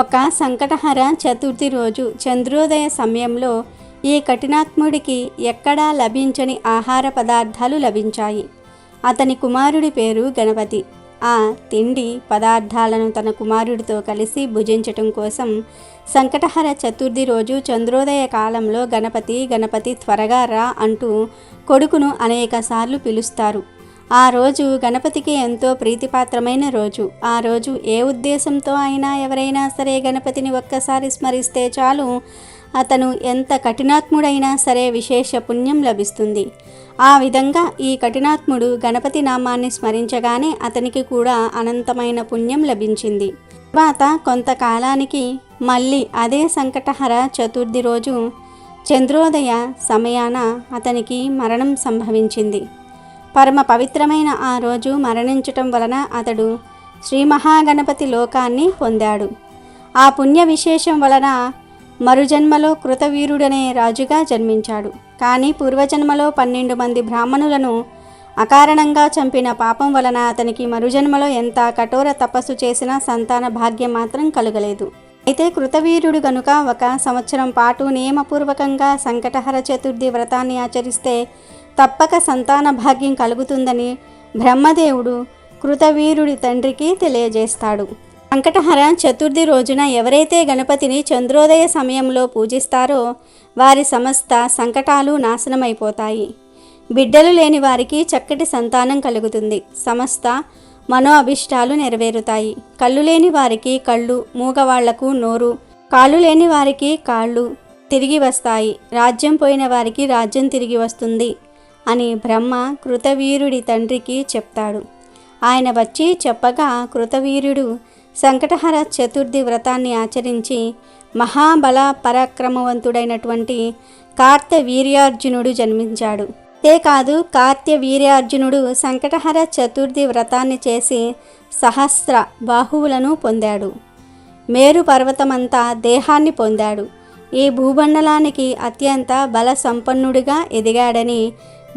ఒక సంకటహర చతుర్థి రోజు చంద్రోదయ సమయంలో ఈ కఠినాత్ముడికి ఎక్కడా లభించని ఆహార పదార్థాలు లభించాయి. అతని కుమారుడి పేరు గణపతి. ఆ తిండి పదార్థాలను తన కుమారుడితో కలిసి భుజించటం కోసం సంకటహర చతుర్థి రోజు చంద్రోదయ కాలంలో గణపతి త్వరగా రా అంటూ కొడుకును అనేకసార్లు పిలుస్తారు. ఆ రోజు గణపతికి ఎంతో ప్రీతిపాత్రమైన రోజు. ఆ రోజు ఏ ఉద్దేశంతో అయినా ఎవరైనా సరే గణపతిని ఒక్కసారి స్మరిస్తే చాలు, అతను ఎంత కఠినాత్ముడైనా సరే విశేష పుణ్యం లభిస్తుంది. ఆ విధంగా ఈ కఠినాత్ముడు గణపతి నామాన్ని స్మరించగానే అతనికి కూడా అనంతమైన పుణ్యం లభించింది. తర్వాత కొంతకాలానికి మళ్ళీ అదే సంకటహర చతుర్థి రోజు చంద్రోదయ సమయాన అతనికి మరణం సంభవించింది. పరమ పవిత్రమైన ఆ రోజు మరణించటం వలన అతడు శ్రీ మహాగణపతి లోకాన్ని పొందాడు. ఆ పుణ్య విశేషం వలన మరుజన్మలో కృతవీరుడనే రాజుగా జన్మించాడు. కానీ పూర్వజన్మలో 12 మంది బ్రాహ్మణులను అకారణంగా చంపిన పాపం వలన అతనికి మరుజన్మలో ఎంత కఠోర తపస్సు చేసినా సంతాన భాగ్యం మాత్రం కలుగలేదు. అయితే కృతవీరుడు గనుక 1 సంవత్సరం పాటు నియమపూర్వకంగా సంకటహర చతుర్థి వ్రతాన్ని ఆచరిస్తే తప్పక సంతాన భాగ్యం కలుగుతుందని బ్రహ్మదేవుడు కృతవీరుడి తండ్రికి తెలియజేస్తాడు. సంకటహర చతుర్థి రోజున ఎవరైతే గణపతిని చంద్రోదయ సమయంలో పూజిస్తారో వారి సమస్త సంకటాలు నాశనమైపోతాయి. బిడ్డలు లేని వారికి చక్కటి సంతానం కలుగుతుంది. సమస్త మనో అభిష్టాలు నెరవేరుతాయి. కళ్ళు లేని వారికి కళ్ళు, మూగవాళ్లకు నోరు, కాళ్ళు లేని వారికి కాళ్ళు తిరిగి వస్తాయి. రాజ్యం పోయిన వారికి రాజ్యం తిరిగి వస్తుంది అని బ్రహ్మ కృతవీరుడి తండ్రికి చెప్తాడు. ఆయన వచ్చి చెప్పగా కృతవీరుడు సంకటహర చతుర్థి వ్రతాన్ని ఆచరించి మహాబల పరాక్రమవంతుడైనటువంటి కార్తవీర్యార్జునుడు జన్మించాడు. అంతేకాదు కార్తవీర్యార్జునుడు సంకటహర చతుర్థి వ్రతాన్ని చేసి సహస్ర బాహువులను పొందాడు. మేరు పర్వతమంతా దేహాన్ని పొందాడు. ఈ భూమండలానికి అత్యంత బల సంపన్నుడిగా ఎదిగాడని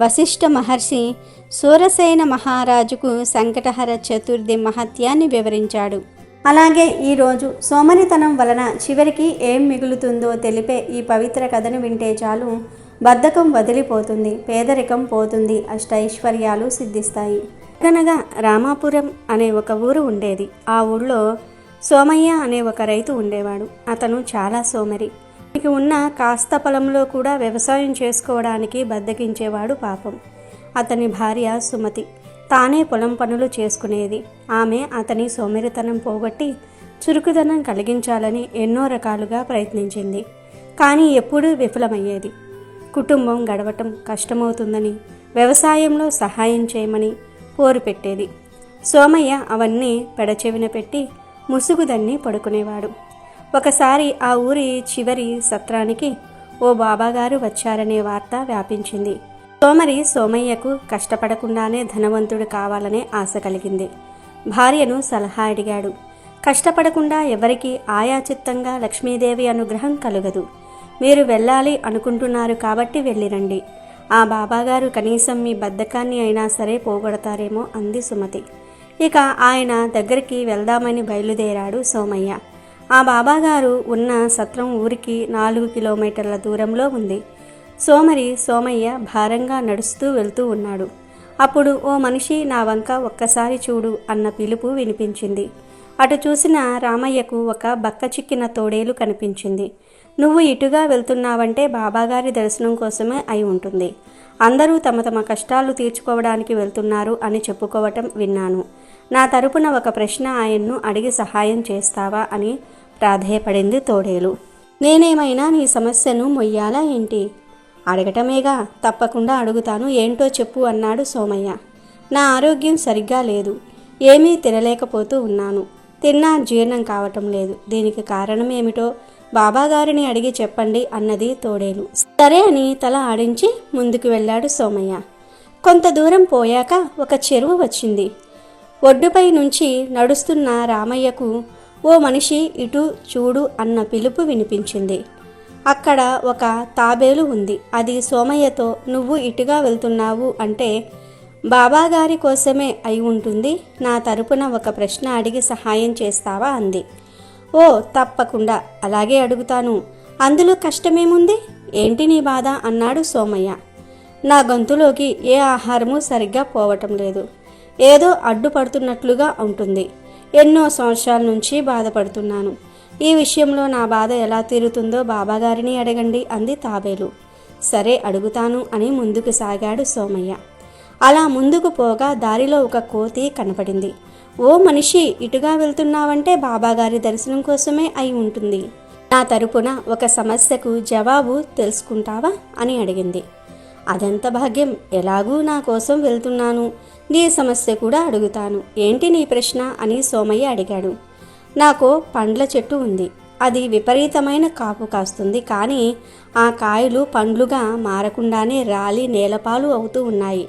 వశిష్ఠ మహర్షి సూరసేన మహారాజుకు సంకటహర చతుర్థి మహత్యాన్ని వివరించాడు. అలాగే ఈరోజు సోమరితనం వలన చివరికి ఏం మిగులుతుందో తెలిపే ఈ పవిత్ర కథను వింటే చాలు, బద్ధకం వదిలిపోతుంది, పేదరికం పోతుంది, అష్టైశ్వర్యాలు సిద్ధిస్తాయి. అనగా రామాపురం అనే ఒక ఊరు ఉండేది. ఆ ఊళ్ళో సోమయ్య అనే ఒక రైతు ఉండేవాడు. అతను చాలా సోమరి. తనకి ఉన్న కాస్త పొలంలో కూడా వ్యవసాయం చేసుకోవడానికి బద్దకించేవాడు పాపం. అతని భార్య సుమతి తానే పొలం పనులు చేసుకునేది. ఆమె అతని సోమరితనం పోగొట్టి చురుకుదనం కలిగించాలని ఎన్నో రకాలుగా ప్రయత్నించింది. కానీ ఎప్పుడూ విఫలమయ్యేది. కుటుంబం గడవటం కష్టమవుతుందని, వ్యవసాయంలో సహాయం చేయమని పోరు పెట్టేది. సోమయ్య అవన్నీ పెడచెవిన పెట్టి ముసుగుదన్ని పడుకునేవాడు. ఒకసారి ఆ ఊరి చివరి సత్రానికి ఓ బాబాగారు వచ్చారనే వార్త వ్యాపించింది. సోమరి సోమయ్యకు కష్టపడకుండానే ధనవంతుడు కావాలనే ఆశ కలిగింది. భార్యను సలహా అడిగాడు. కష్టపడకుండా ఎవరికి ఆయాచిత్తంగా లక్ష్మీదేవి అనుగ్రహం కలుగదు. మీరు వెళ్ళాలి అనుకుంటున్నారు కాబట్టి వెళ్ళిరండి. ఆ బాబాగారు కనీసం మీ బద్ధకాన్ని అయినా సరే పోగొడతారేమో అంది సుమతి. ఇక ఆయన దగ్గరికి వెళ్దామని బయలుదేరాడు సోమయ్య. ఆ బాబాగారు ఉన్న సత్రం ఊరికి 4 కిలోమీటర్ల దూరంలో ఉంది. సోమయ్య భారంగా నడుస్తూ వెళ్తూ ఉన్నాడు. అప్పుడు ఓ మనిషి నా వంక ఒక్కసారి చూడు అన్న పిలుపు వినిపించింది. అటు చూసిన రామయ్యకు ఒక బక్క చిక్కిన తోడేలు కనిపించింది. నువ్వు ఇటుగా వెళ్తున్నావంటే బాబాగారి దర్శనం కోసమే అయి ఉంటుంది. అందరూ తమ తమ కష్టాలు తీర్చుకోవడానికి వెళ్తున్నారు అని చెప్పుకోవటం విన్నాను. నా తరపున ఒక ప్రశ్న ఆయన్ను అడిగి సహాయం చేస్తావా అని ప్రాధేయపడింది తోడేలు. నేనేమైనా నీ సమస్యను మొయ్యాలా ఏంటి? అడగటమేగా, తప్పకుండా అడుగుతాను, ఏంటో చెప్పు అన్నాడు సోమయ్య. నా ఆరోగ్యం సరిగ్గా లేదు. ఏమీ తినలేకపోతూ ఉన్నాను. తిన్నా జీర్ణం కావటం లేదు. దీనికి కారణం ఏమిటో బాబాగారిని అడిగి చెప్పండి అన్నది తోడేలు. సరే అని తల ఆడించి ముందుకు వెళ్ళాడు సోమయ్య. కొంత దూరం పోయాక ఒక చెరువు వచ్చింది. ఒడ్డుపై నుంచి నడుస్తున్న రామయ్యకు ఓ మనిషి ఇటు చూడు అన్న పిలుపు వినిపించింది. అక్కడ ఒక తాబేలు ఉంది. అది సోమయ్యతో నువ్వు ఇటుగా వెళ్తున్నావు అంటే బాబాగారి కోసమే అయి ఉంటుంది. నా తరపున ఒక ప్రశ్న అడిగి సహాయం చేస్తావా అంది. ఓ తప్పకుండా, అలాగే అడుగుతాను. అందులో కష్టమేముంది? ఏంటి నీ బాధ అన్నాడు సోమయ్య. నా గొంతులోకి ఏ ఆహారము సరిగ్గా పోవటం లేదు. ఏదో అడ్డుపడుతున్నట్లుగా ఉంటుంది. ఎన్నో సంవత్సరాల నుంచి బాధపడుతున్నాను. ఈ విషయంలో నా బాధ ఎలా తీరుతుందో బాబాగారిని అడగండి అంది తాబేలు. సరే అడుగుతాను అని ముందుకు సాగాడు సోమయ్య. అలా ముందుకు పోగా దారిలో ఒక కోతి కనపడింది. ఓ మనిషి, ఇటుగా వెళ్తున్నావంటే బాబాగారి దర్శనం కోసమే అయి ఉంటుంది. నా తరపున ఒక సమస్యకు జవాబు తెలుసుకుంటావా అని అడిగింది. అదెంత భాగ్యం, ఎలాగూ నా కోసం వెళ్తున్నాను, నీ సమస్య కూడా అడుగుతాను. ఏంటి నీ ప్రశ్న అని సోమయ్య అడిగాడు. నాకు పండ్ల చెట్టు ఉంది. అది విపరీతమైన కాపు కాస్తుంది. కానీ ఆ కాయలు పండ్లుగా మారకుండానే రాలి నేలపాలు అవుతూ ఉన్నాయి.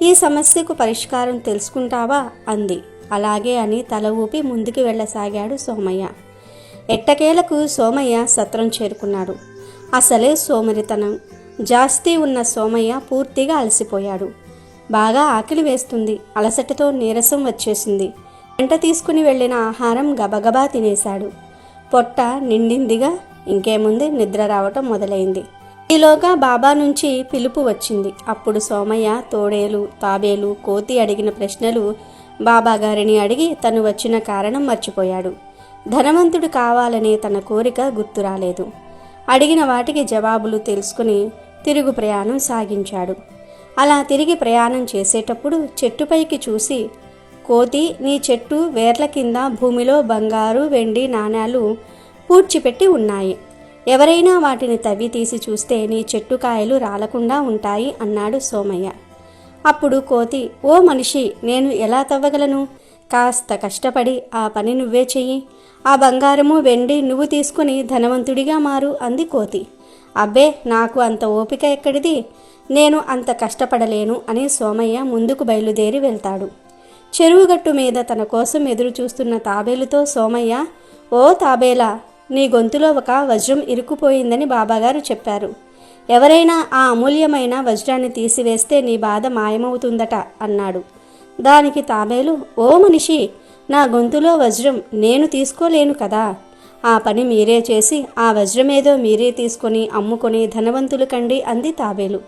ఈ సమస్యకు పరిష్కారం తెలుసుకుంటావా అంది. అలాగే అని తల ఊపి ముందుకు వెళ్ళసాగాడు సోమయ్య. ఎట్టకేలకు సోమయ్య సత్రం చేరుకున్నాడు. అసలే సోమరితనం జాస్తి ఉన్న సోమయ్య పూర్తిగా అలసిపోయాడు. బాగా ఆకలి వేస్తుంది. అలసటతో నీరసం వచ్చేసింది. వెంట తీసుకుని వెళ్ళిన ఆహారం గబగబా తినేశాడు. పొట్ట నిండిందిగా. ఇంకేముంది, నిద్ర రావటం మొదలైంది. ఈలోగా బాబా నుంచి పిలుపు వచ్చింది. అప్పుడు సోమయ్య తోడేలు, తాబేలు, కోతి అడిగిన ప్రశ్నలు బాబాగారిని అడిగి తను వచ్చిన కారణం మర్చిపోయాడు. ధనవంతుడు కావాలనే తన కోరిక గుర్తు రాలేదు. అడిగిన వాటికి జవాబులు తెలుసుకుని తిరుగు ప్రయాణం సాగించాడు. అలా తిరిగి ప్రయాణం చేసేటప్పుడు చెట్టుపైకి చూసి, కోతి, నీ చెట్టు వేర్ల కింద భూమిలో బంగారు, వెండి నాణేలు పూడ్చిపెట్టి ఉన్నాయి. ఎవరైనా వాటిని తవ్వి తీసి చూస్తే నీ చెట్టు కాయలు రాలకుండా ఉంటాయి అన్నాడు సోమయ్య. అప్పుడు కోతి, ఓ మనిషి, నేను ఎలా తవ్వగలను? కాస్త కష్టపడి ఆ పని నువ్వే చెయ్యి. ఆ బంగారము, వెండి నువ్వు తీసుకుని ధనవంతుడిగా మారు అంది కోతి. అబ్బే, నాకు అంత ఓపిక ఎక్కడిది, నేను అంత కష్టపడలేను అని సోమయ్య ముందుకు బయలుదేరి వెళ్తాడు. చెరువుగట్టు మీద తన కోసం ఎదురు చూస్తున్న తాబేలుతో సోమయ్య, ఓ తాబేలా, నీ గొంతులో ఒక వజ్రం ఇరుక్కుపోయిందని బాబాగారు చెప్పారు. ఎవరైనా ఆ అమూల్యమైన వజ్రాన్ని తీసివేస్తే నీ బాధ మాయమవుతుందట అన్నాడు. దానికి తాబేలు, ఓ మనిషి, నా గొంతులో వజ్రం నేను తీసుకోలేను కదా. ఆ పని మీరే చేసి ఆ వజ్రమేదో మీరే తీసుకొని అమ్ముకొని ధనవంతులు కండి అంది తాబేలు.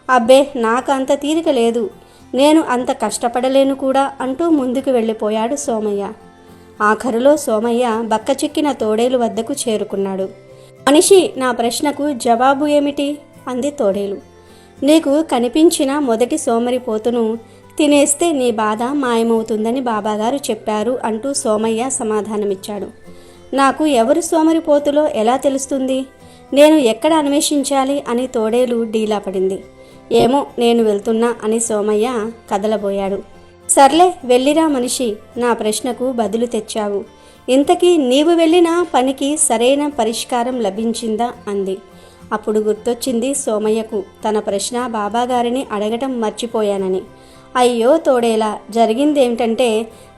అబ్బే, నాకు అంత తీరిక లేదు, నేను అంత కష్టపడలేను కూడా అంటూ ముందుకు వెళ్ళిపోయాడు సోమయ్య. ఆఖరులో సోమయ్య బక్కచిక్కిన తోడేలు వద్దకు చేరుకున్నాడు. మనిషి, నా ప్రశ్నకు జవాబు ఏమిటి అంది తోడేలు. నీకు కనిపించిన మొదటి సోమరిపోతును తినేస్తే నీ బాధ మాయమవుతుందని బాబాగారు చెప్పారు అంటూ సోమయ్య సమాధానమిచ్చాడు. నాకు ఎవరు సోమరిపోతులో ఎలా తెలుస్తుంది? నేను ఎక్కడ అన్వేషించాలి అని తోడేలు డీలా పడింది. ఏమో, నేను వెళ్తున్నా అని సోమయ్య కదలబోయాడు. సర్లే, వెళ్ళిరా మనిషి, నా ప్రశ్నకు బదులు తెచ్చావు. ఇంతకీ నీవు వెళ్ళిన పనికి సరైన పరిష్కారం లభించిందా అంది. అప్పుడు గుర్తొచ్చింది సోమయ్యకు తన ప్రశ్న బాబాగారిని అడగటం మర్చిపోయానని. అయ్యో తోడేలా, జరిగిందేమిటంటే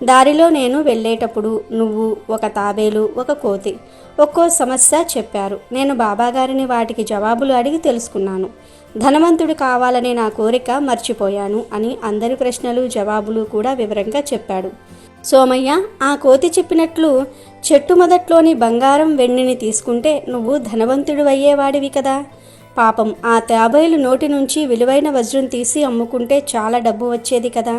దారిలో నేను వెళ్ళేటప్పుడు నువ్వు, ఒక తాబేలు, ఒక కోతి ఒక్కో సమస్య చెప్పారు. నేను బాబాగారిని వాటికి జవాబులు అడిగి తెలుసుకున్నాను. ధనవంతుడు కావాలనే నా కోరిక మర్చిపోయాను అని అందరి ప్రశ్నలు జవాబులు కూడా వివరంగా చెప్పాడు. సోమయ్య, ఆ కోతి చెప్పినట్లు చెట్టు మొదట్లోని బంగారం వెండిని తీసుకుంటే నువ్వు ధనవంతుడు అయ్యేవాడివి కదా. పాపం ఆ తాబేలు నోటి నుంచి విలువైన వజ్రం తీసి అమ్ముకుంటే చాలా డబ్బు వచ్చేది కదా.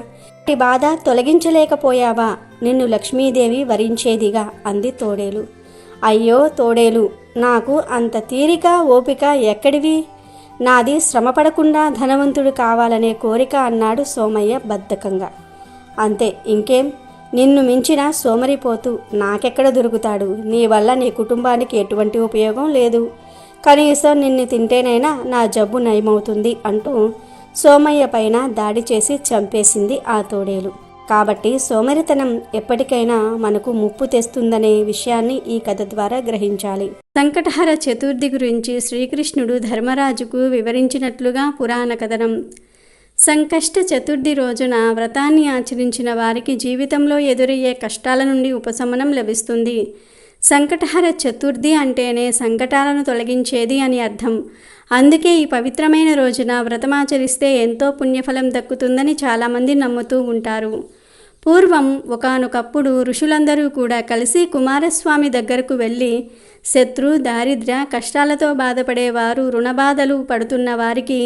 ఈ బాధ తొలగించలేకపోయావా? నిన్ను లక్ష్మీదేవి వరించేదిగా అంది తోడేలు. అయ్యో తోడేలు, నాకు అంత తీరిక ఓపిక ఎక్కడివి? నాది శ్రమపడకుండా ధనవంతుడు కావాలనే కోరిక అన్నాడు సోమయ్య బద్ధకంగా. అంతే, ఇంకేం? నిన్ను మించిన సోమరిపోతు నాకెక్కడ దొరుకుతాడు? నీ వల్ల నీ కుటుంబానికి ఎటువంటి ఉపయోగం లేదు. కనీసం నిన్ను తింటేనైనా నా జబ్బు నయమవుతుంది అంటూ సోమయ్య పైన దాడి చేసి చంపేసింది ఆ తోడేలు. కాబట్టి సోమరితనం ఎప్పటికైనా మనకు ముప్పు తెస్తుందనే విషయాన్ని ఈ కథ ద్వారా గ్రహించాలి. సంకటహర చతుర్థి గురించి శ్రీకృష్ణుడు ధర్మరాజుకు వివరించినట్లుగా పురాణ కథనం. సంకష్ట చతుర్థి రోజున వ్రతాన్ని ఆచరించిన వారికి జీవితంలో ఎదురయ్యే కష్టాల నుండి ఉపశమనం లభిస్తుంది. సంకటహర చతుర్థి అంటేనే సంకటాలను తొలగించేది అని అర్థం. అందుకే ఈ పవిత్రమైన రోజున వ్రతమాచరిస్తే ఎంతో పుణ్యఫలం దక్కుతుందని చాలామంది నమ్ముతూ ఉంటారు. పూర్వం ఒకానొకప్పుడు ఋషులందరూ కూడా కలిసి కుమారస్వామి దగ్గరకు వెళ్ళి శత్రు, దారిద్ర్య కష్టాలతో బాధపడేవారు, రుణబాధలు పడుతున్న వారికి,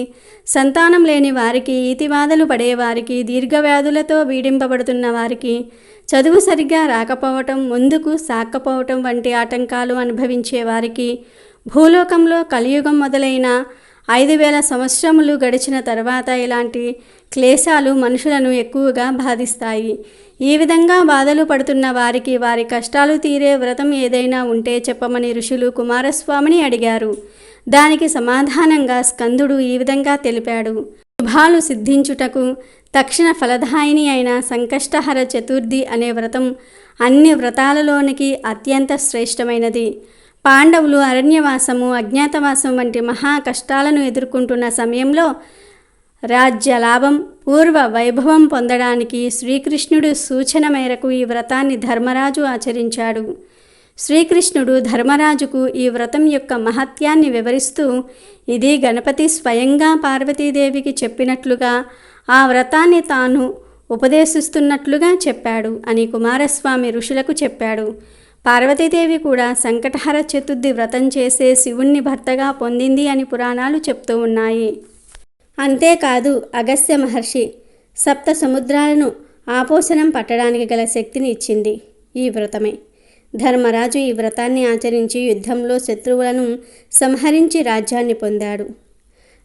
సంతానం లేని వారికి, ఈతిబాధలు పడేవారికి, దీర్ఘవ్యాధులతో పీడింపబడుతున్న వారికి, చదువు సరిగ్గా రాకపోవటం, ముందుకు సాక్కపోవటం వంటి ఆటంకాలు అనుభవించే వారికి, భూలోకంలో కలియుగం మొదలైన 5000 సంవత్సరములు గడిచిన తర్వాత ఇలాంటి క్లేశాలు మనుషులను ఎక్కువగా బాధిస్తాయి. ఈ విధంగా బాధలు పడుతున్న వారికి వారి కష్టాలు తీరే వ్రతం ఏదైనా ఉంటే చెప్పమని ఋషులు కుమారస్వామిని అడిగారు. దానికి సమాధానంగా స్కందుడు ఈ విధంగా తెలిపాడు. శుభాలు సిద్ధించుటకు తక్షణ ఫలదాయిని అయిన సంకష్టహర చతుర్థి అనే వ్రతం అన్ని వ్రతాలలోనికి అత్యంత శ్రేష్టమైనది. పాండవులు అరణ్యవాసము, అజ్ఞాతవాసం వంటి మహా కష్టాలను ఎదుర్కొంటున్న సమయంలో రాజ్య లాభం, పూర్వ వైభవం పొందడానికి శ్రీకృష్ణుడు సూచన మేరకు ఈ వ్రతాన్ని ధర్మరాజు ఆచరించాడు. శ్రీకృష్ణుడు ధర్మరాజుకు ఈ వ్రతం యొక్క మహత్యాన్ని వివరిస్తూ ఇది గణపతి స్వయంగా పార్వతీదేవికి చెప్పినట్లుగా ఆ వ్రతాన్ని తాను ఉపదేశిస్తున్నట్లుగా చెప్పాడు అని కుమారస్వామి ఋషులకు చెప్పాడు. పార్వతీదేవి కూడా సంకటహర చతుర్థి వ్రతం చేసే శివుణ్ణి భర్తగా పొందింది అని పురాణాలు చెప్తూ ఉన్నాయి. అంతేకాదు అగస్త్య మహర్షి సప్త సముద్రాలను ఆపోషణం పట్టడానికి గల శక్తిని ఇచ్చింది ఈ వ్రతమే. ధర్మరాజు ఈ వ్రతాన్ని ఆచరించి యుద్ధంలో శత్రువులను సంహరించి రాజ్యాన్ని పొందాడు.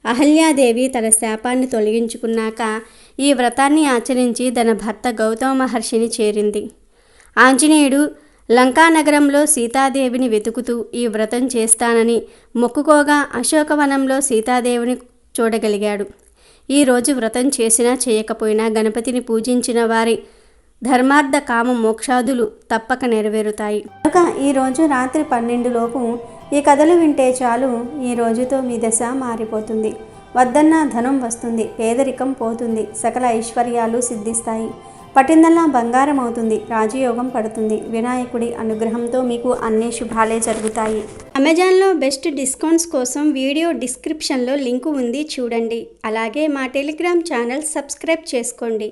అహల్యాదేవి తన శాపాన్ని తొలగించుకున్నాక ఈ వ్రతాన్ని ఆచరించి తన భర్త గౌతమ మహర్షిని చేరింది. ఆంజనేయుడు లంకానగరంలో సీతాదేవిని వెతుకుతూ ఈ వ్రతం చేస్తానని మొక్కుకోగా అశోకవనంలో సీతాదేవిని చూడగలిగాడు. ఈరోజు వ్రతం చేసినా చేయకపోయినా గణపతిని పూజించిన వారి ధర్మార్థ కామ మోక్షాదులు తప్పక నెరవేరుతాయి. కనుక ఈరోజు రాత్రి 12 లోపు ఈ కథలు వింటే చాలు, ఈ రోజుతో మీ దశ మారిపోతుంది. వద్దన్న ధనం వస్తుంది, పేదరికం పోతుంది, సకల ఐశ్వర్యాలు సిద్ధిస్తాయి, పట్టిందల్లా బంగారం అవుతుంది, రాజయోగం పడుతుంది. వినాయకుడి అనుగ్రహంతో మీకు అన్ని శుభాలే జరుగుతాయి. అమెజాన్లో బెస్ట్ డిస్కౌంట్స్ కోసం వీడియో డిస్క్రిప్షన్లో లింకు ఉంది, చూడండి. అలాగే మా టెలిగ్రామ్ ఛానల్ సబ్స్క్రైబ్ చేసుకోండి.